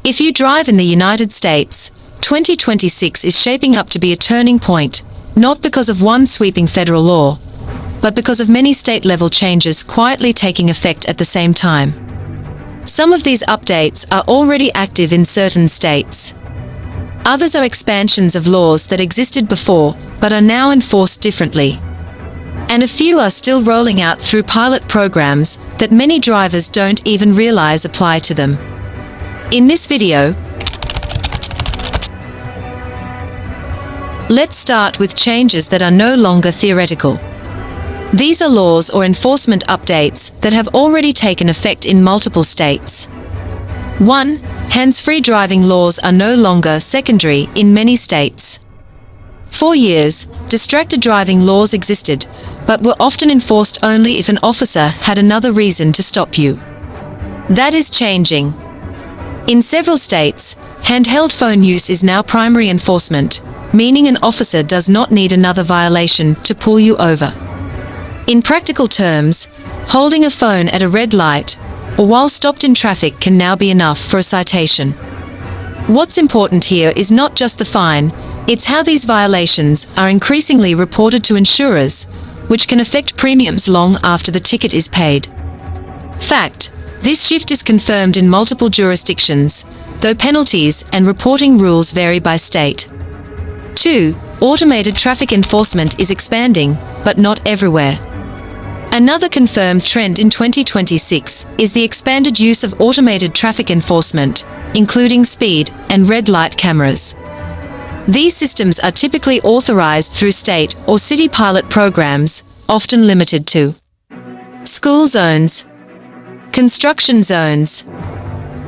If you drive in the United States, 2026 is shaping up to be a turning point, not because of one sweeping federal law, but because of many state-level changes quietly taking effect at the same time. Some of these updates are already active in certain states. Others are expansions of laws that existed before, but are now enforced differently. And a few are still rolling out through pilot programs that many drivers don't even realize apply to them. In this video, let's start with changes that are no longer theoretical. These are laws or enforcement updates that have already taken effect in multiple states. 1. Hands-free driving laws are no longer secondary in many states. For years, distracted driving laws existed, but were often enforced only if an officer had another reason to stop you. That is changing. In several states, handheld phone use is now primary enforcement, meaning an officer does not need another violation to pull you over. In practical terms, holding a phone at a red light or while stopped in traffic can now be enough for a citation. What's important here is not just the fine, it's how these violations are increasingly reported to insurers, which can affect premiums long after the ticket is paid. Fact: this shift is confirmed in multiple jurisdictions, though penalties and reporting rules vary by state. 2. Automated traffic enforcement is expanding, but not everywhere. Another confirmed trend in 2026 is the expanded use of automated traffic enforcement, including speed and red light cameras. These systems are typically authorized through state or city pilot programs, often limited to school zones, construction zones,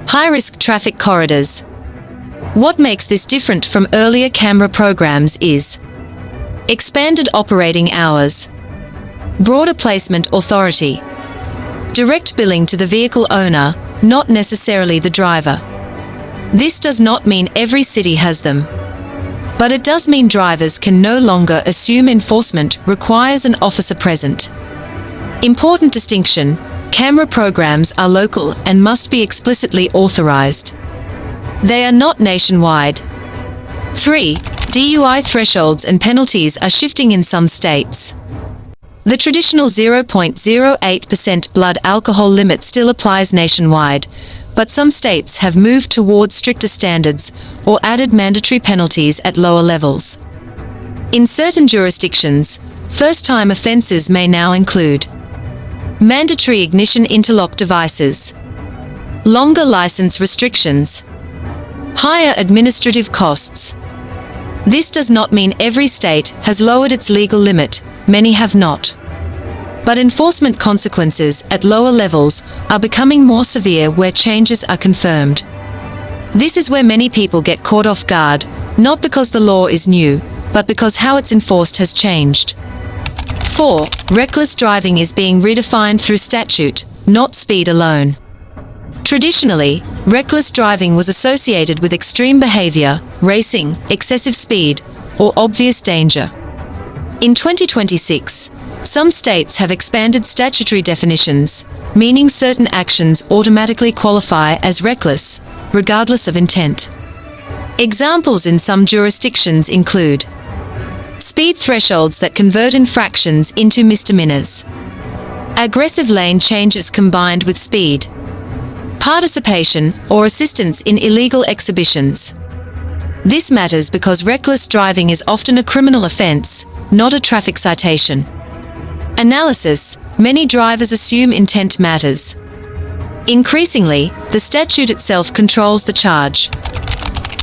high-risk traffic corridors. What makes this different from earlier camera programs is expanded operating hours, broader placement authority, direct billing to the vehicle owner, not necessarily the driver. This does not mean every city has them, but it does mean drivers can no longer assume enforcement requires an officer present. Important distinction: camera programs are local and must be explicitly authorized. They are not nationwide. 3. DUI thresholds and penalties are shifting in some states. The traditional 0.08% blood alcohol limit still applies nationwide, but some states have moved toward stricter standards or added mandatory penalties at lower levels. In certain jurisdictions, first-time offenses may now include mandatory ignition interlock devices, longer license restrictions, higher administrative costs. This does not mean every state has lowered its legal limit, many have not. But enforcement consequences at lower levels are becoming more severe where changes are confirmed. This is where many people get caught off guard, not because the law is new, but because how it's enforced has changed. 4. Reckless driving is being redefined through statute, not speed alone. Traditionally, reckless driving was associated with extreme behavior, racing, excessive speed, or obvious danger. In 2026, some states have expanded statutory definitions, meaning certain actions automatically qualify as reckless, regardless of intent. Examples in some jurisdictions include speed thresholds that convert infractions into misdemeanors, aggressive lane changes combined with speed, participation or assistance in illegal exhibitions. This matters because reckless driving is often a criminal offense, not a traffic citation. Analysis: many drivers assume intent matters. Increasingly, the statute itself controls the charge.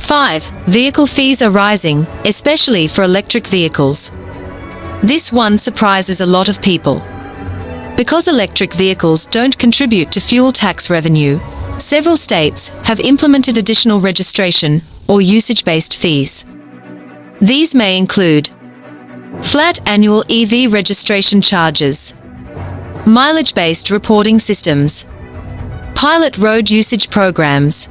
5. Vehicle fees are rising, especially for electric vehicles. This one surprises a lot of people. Because electric vehicles don't contribute to fuel tax revenue, several states have implemented additional registration or usage-based fees. These may include flat annual EV registration charges, mileage-based reporting systems, pilot road usage programs.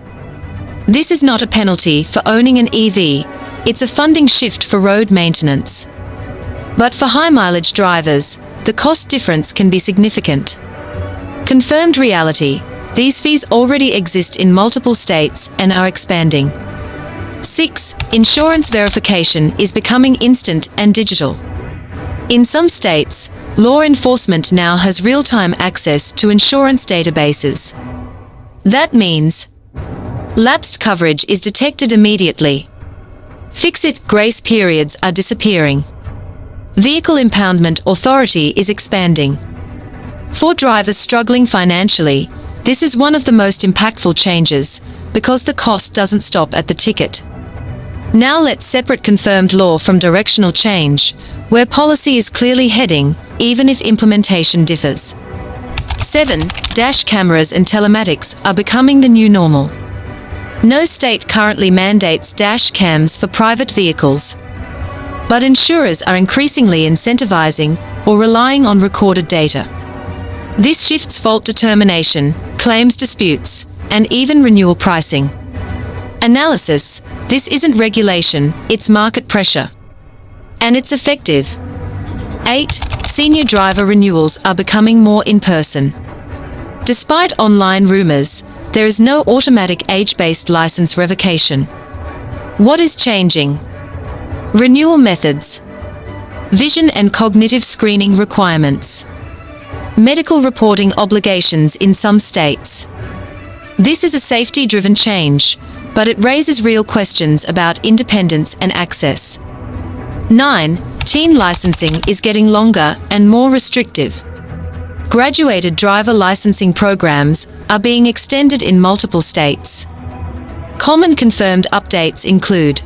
This is not a penalty for owning an EV, it's a funding shift for road maintenance. But for high-mileage drivers, the cost difference can be significant. Confirmed reality: these fees already exist in multiple states and are expanding. 6. Insurance verification is becoming instant and digital. In some states, law enforcement now has real-time access to insurance databases. That means lapsed coverage is detected immediately. Fix-it grace periods are disappearing. Vehicle impoundment authority is expanding. For drivers struggling financially, this is one of the most impactful changes, because the cost doesn't stop at the ticket. Now let's separate confirmed law from directional change, where policy is clearly heading, even if implementation differs. 7. Dash cameras and telematics are becoming the new normal. No state currently mandates dash cams for private vehicles. But insurers are increasingly incentivizing or relying on recorded data. This shifts fault determination, claims disputes, and even renewal pricing. Analysis: this isn't regulation, it's market pressure. And it's effective. 8. Senior driver renewals are becoming more in person. Despite online rumors, there is no automatic age-based license revocation. What is changing? Renewal methods, vision and cognitive screening requirements, medical reporting obligations in some states. This is a safety-driven change, but it raises real questions about independence and access. 9. Teen licensing is getting longer and more restrictive. Graduated driver licensing programs are being extended in multiple states. Common confirmed updates include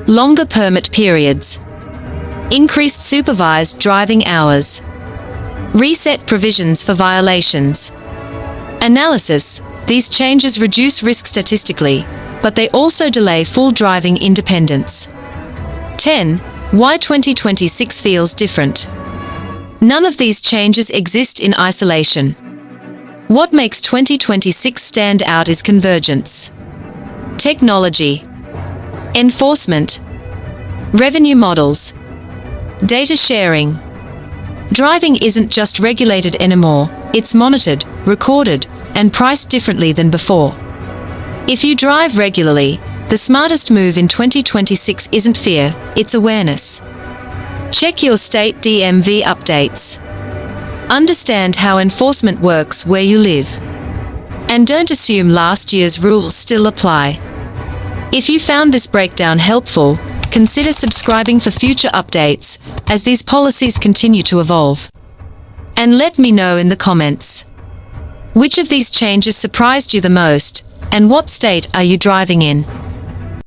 longer permit periods, increased supervised driving hours, reset provisions for violations. Analysis: these changes reduce risk statistically, but they also delay full driving independence. 10. Why 2026 feels different. None of these changes exist in isolation. What makes 2026 stand out is convergence. Technology, enforcement, revenue models, data sharing. Driving isn't just regulated anymore, it's monitored, recorded, and priced differently than before. If you drive regularly, the smartest move in 2026 isn't fear, it's awareness. Check your state DMV updates. Understand how enforcement works where you live. And don't assume last year's rules still apply. If you found this breakdown helpful, consider subscribing for future updates as these policies continue to evolve. And let me know in the comments. Which of these changes surprised you the most, and what state are you driving in?